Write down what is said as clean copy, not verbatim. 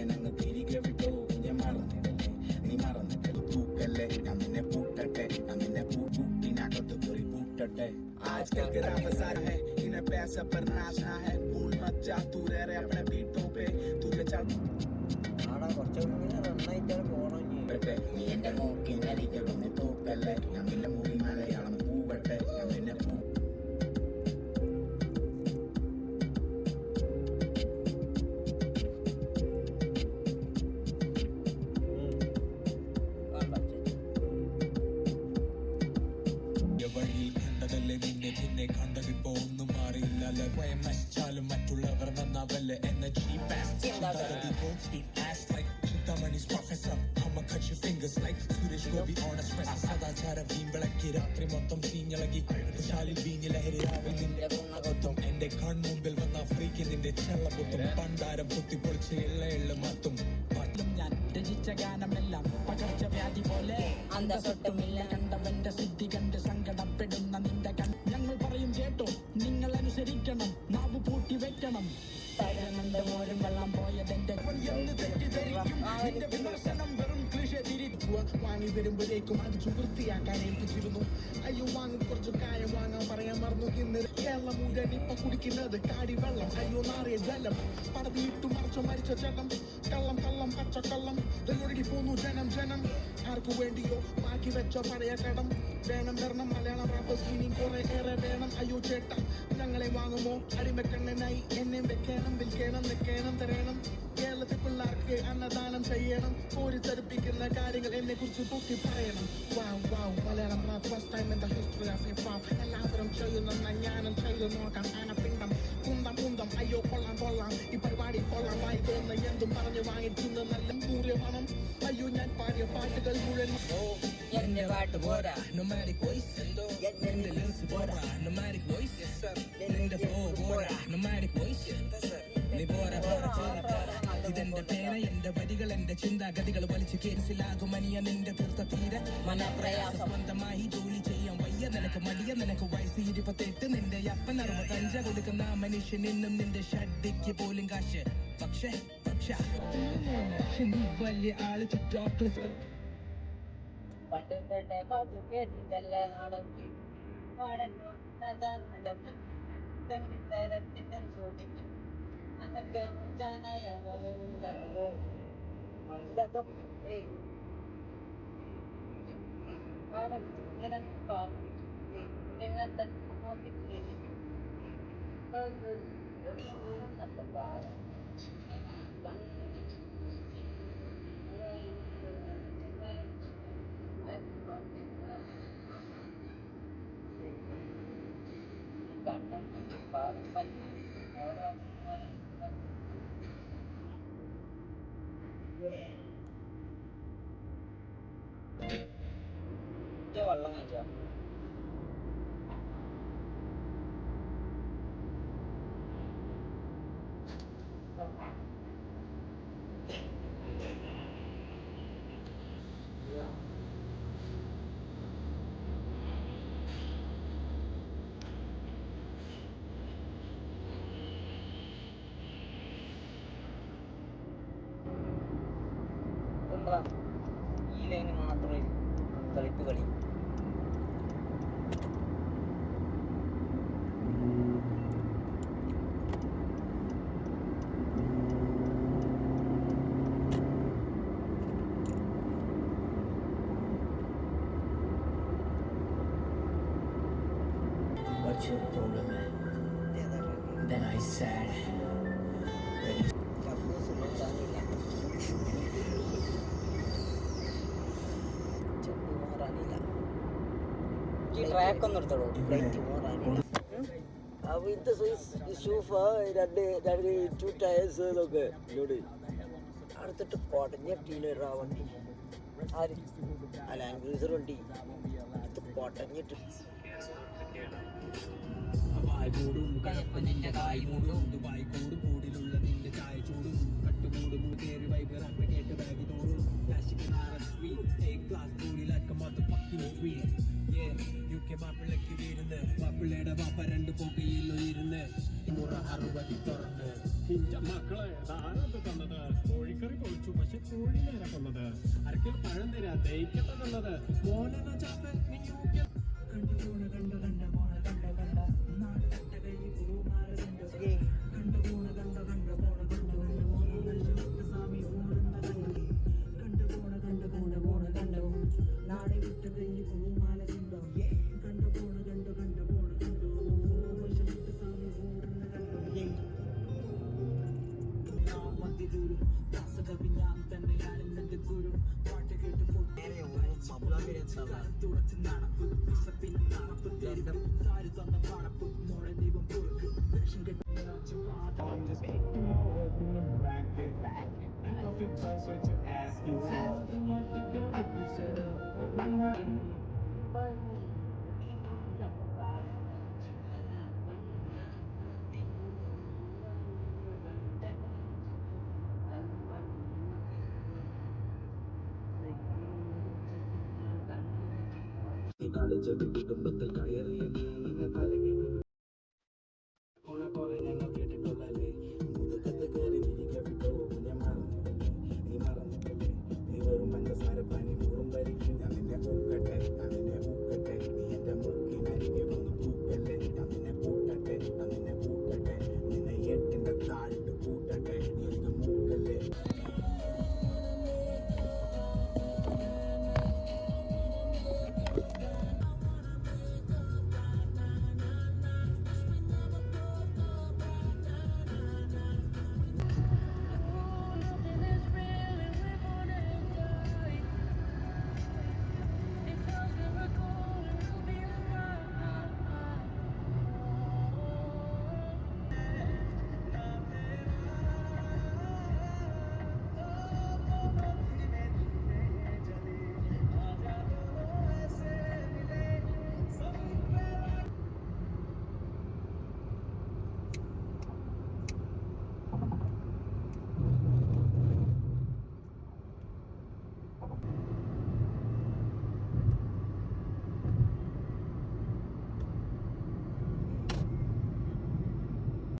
അങ്ങനെ അങ്ങ് തിരികെ വിട്ടോ ഞാൻ മറന്നിടല്ലേ നീ മറന്നിട്ട് പൂക്കല്ലേ ഞാൻ നിന്നെ പൂട്ടട്ടെ ഞാൻ നിന്നെ പൂട്ടിനകത്ത് കയറി പൂട്ടട്ടെ आजकल के राह फसार है इन्हें पैसा पर नाचना है भूल मत जा तू रह रहे अपने बीटों पे तुझे चल ബട്ടെ നീ എന്റെ മൂക്കിനരികെ തൂക്കല്ലേ ഞാൻ നിന്നെ മൂവി മലയാളം പൂവട്ടെ ഞാൻ നിന്നെ പൂ വഴിയിൽ കണ്ടതല്ലേ നിന്നെ പിന്നെ കണ്ടതിപ്പോ ഒന്നും മാറിയില്ലല്ലേ സ്വയം നശിച്ചാലും മറ്റുള്ളവർ നന്നാവല്ലേ എന്ന Money's professor, I'ma cut your fingers like Suresh Gopi on a stress. സദാചാര വീമ്പിളക്കി രാത്രി മൊത്തം തീഞ്ഞിളകി ശാലിൽ വീഞ്ഞി ലഹരിയാവിൽ നിന്റെ കൊത്തും എന്റെ കൺമുമ്പിൽ വന്ന ഫ്രീക്ക് നിന്റെ ചെള്ളപൊത്തും പണ്ടാരം പൊത്തിപ്പൊളിച്ച് എള്ള മത്തും ഞാൻ രചിച്ച ഗാനമെല്ലാം പകർച്ചവ്യാധി പോലെ അന്തസ്സൊട്ടുമില്ല കണ്ടവന്റെ സിദ്ധി കണ്ട് സങ്കടപ്പെടുന്ന നിന്റെ ഞങ്ങൾ പറയും കേട്ടോ നിങ്ങൾ അനുസരിക്കണം നാവ് പൂട്ടി വെക്കണം മോരും വെള്ളം പോയതെന്റെ നിന്റെ വിമർശനം വെറും ക്ലിഷേ തിരിക്കുക വാങ്ങി വരുമ്പോഴേക്കും അത് വൃത്തിയാക്കാൻ ഏൽപ്പിച്ചിരുന്നു അയ്യോ വാങ്ങി കുറച്ച് കായം വാങ്ങാൻ പറയാൻ മറന്നു ഇന്ന് കേരളം മുഴുവൻ ഇപ്പൊ കുടിക്കുന്നത് കാടി വെള്ളം അയ്യോ നാറിയ ജലം പടതിയിട്ടു മറിച്ച ചേട്ടം കള്ളം കള്ളം പച്ചക്കള്ളം ഒഴുകി പോന്നു ജനം ജനം ആർക്കു വേണ്ടിയോ ബാക്കി വെച്ച പഴയ കടം വേണം വരണം മലയാളം റാപ്പേഴ്സ് ഇനിയും കുറെ ഏറെ വേണം അയ്യോ ചേട്ട ഞങ്ങളെ വാങ്ങുമോ അടിമക്കണ്ണനായി എന്നെ വെക്കണം വിൽക്കണം നിൽക്കണം തരണം കേരളത്തിൽ പിള്ളേർക്ക് അന്നദാനം ചെയ്യണം കോരിത്തെറിപ്പിക്കുന്ന കാര്യങ്ങൾ എന്നെ കുറിച്ച് പൊക്കി പറയണം wow wow Malayalam rap first time in the history of hip hop എല്ലാവരും ചെയ്യുന്ന ഞാനും ചെയ്തു നോക്കാം ആനപ്പിണ്ടം കുന്തം കുന്തം അയ്യോ കൊള്ളാം കൊള്ളാം ഈ പരിപാടി കൊള്ളാം വായി തോന്നുന്ന എന്തും പറഞ്ഞു വാങ്ങിക്കുന്ന നല്ല മൂല്യമാണ് അയ്യോ ഞാൻ പാടിയ പാട്ടുകൾ മുഴുവൻ എന്റെ പാട്ട് പോരാ നൊമാറ്റിക് വോയിസ് എന്തോ എന്റെ ലിറിക്സ് പോരാ നൊമാറ്റിക് വോയിസ് എന്റെ ഫ്ലോ പോരാ നൊമാറ്റിക് വോയിസ് നീ പോരാ ഇതെന്റെ പേന എന്റെ വരികൾ എന്റെ ചിന്താഗതികൾ വലിച്ചു കേസിലാകും അനിയ നിന്റെ തീർത്ത തീരെ മനപ്രയാസം സ്വന്തമായി ജോലി ചെയ്യാൻ വയ്യ നിനക്ക് മടിയ നിനക്ക് വയസ്സ് 28 നിന്റെ അപ്പൻ 65 കൊടുക്കുന്ന മനുഷ്യൻ ഇന്നും നിന്റെ ഷഡ്ഡിക്ക് പോലും കാശ് പക്ഷേ നീ വലിയ ആള് ചോക്ലേറ്റ് പട്ടത്തെ പാട്ട് കേട്ടിട്ടല്ല നടത്തി പാടന്നു നടത്തി തരത്തിന്റെ ചോദിക്കും അതൊക്കെ വെള്ളം കഴിച്ചാ ഈ ലൈന് മാത്രമേ കളിപ്പ് കളി What's your problem, man? Then I said track ഒന്ന് എടുത്തോളൂ അപ്പൊ ഇന്നത്തെ ഷൂഫ രണ്ട് 2 ടയേഴ്സ് ഒക്കെ ഇങ്ങോട്ട് അടുത്തിട്ട് പൊടഞ്ഞ ടീനൊരു വണ്ടി ആര് ആ ലാൻഡ് ക്രൂസർ വണ്ടി ഇത് പൊടഞ്ഞിട്ട് നിന്റെ കായ് മൂടും ദുബായ് കൂടും കൂടിലുള്ള നിന്റെ ചായ ചൂടും കട്ടുകൂടും കേറി വൈബർ കേട്ട് ബാഗി തോറും ക്ലാസ് കൂടിയിലൊക്കെ മൊത്തം മാപ്പിളക്ക് വീരുന്ന് മാപ്പിളയുടെ വാപ്പ 2 പുകയിലോ ഇരുന്ന് 60 തുറന്ന് മക്കളെ തന്നത് കോഴിക്കറി തൊഴിച്ചു പക്ഷെ കോഴി നേരെ കൊന്നത് അരക്കിൽ പഴം തരാ ദഹിക്കട്ടെന്നുള്ളത് മോനെന്നാ ചാപ്പ നീ യൂക്ക കണ്ടു പോണ കണ്ട കണ്ട പോണ കണ്ട കണ്ട നാട്ട കൈ പൂമാരുണ്ട് കണ്ടു പോണ കണ്ട കണ്ട പോണ കണ്ട കണ്ട മോനെ നഷ്ടപ്പെട്ട സ്വാമി ഓടുന്ന കണ്ടു കണ്ടു പോണ കണ്ട കണ്ട പോണ കണ്ടു നാടെ വിട്ട കൈ പൂമാല ചിന്തോ കണ്ടു പോണ കണ്ട കണ്ട പോണ കണ്ടു നഷ്ടപ്പെട്ട സ്വാമി ഓടുന്ന കണ്ടു മതിദൂരു ദാസകവി ഞാൻ തന്നെയാണ് എന്റെ ഗുരു പാട്ട് കേട്ട് തുടച്ച് നടപ്പ് വിശപ്പിന് നടപ്പ് തെരുവ് താര് തന്ന പടപ്പ് മോളെ ദൈവം പൊറുക്ക് വേഷം കെട്ടി കളിച്ചത് കുടുംബത്തിൽ കയറിയ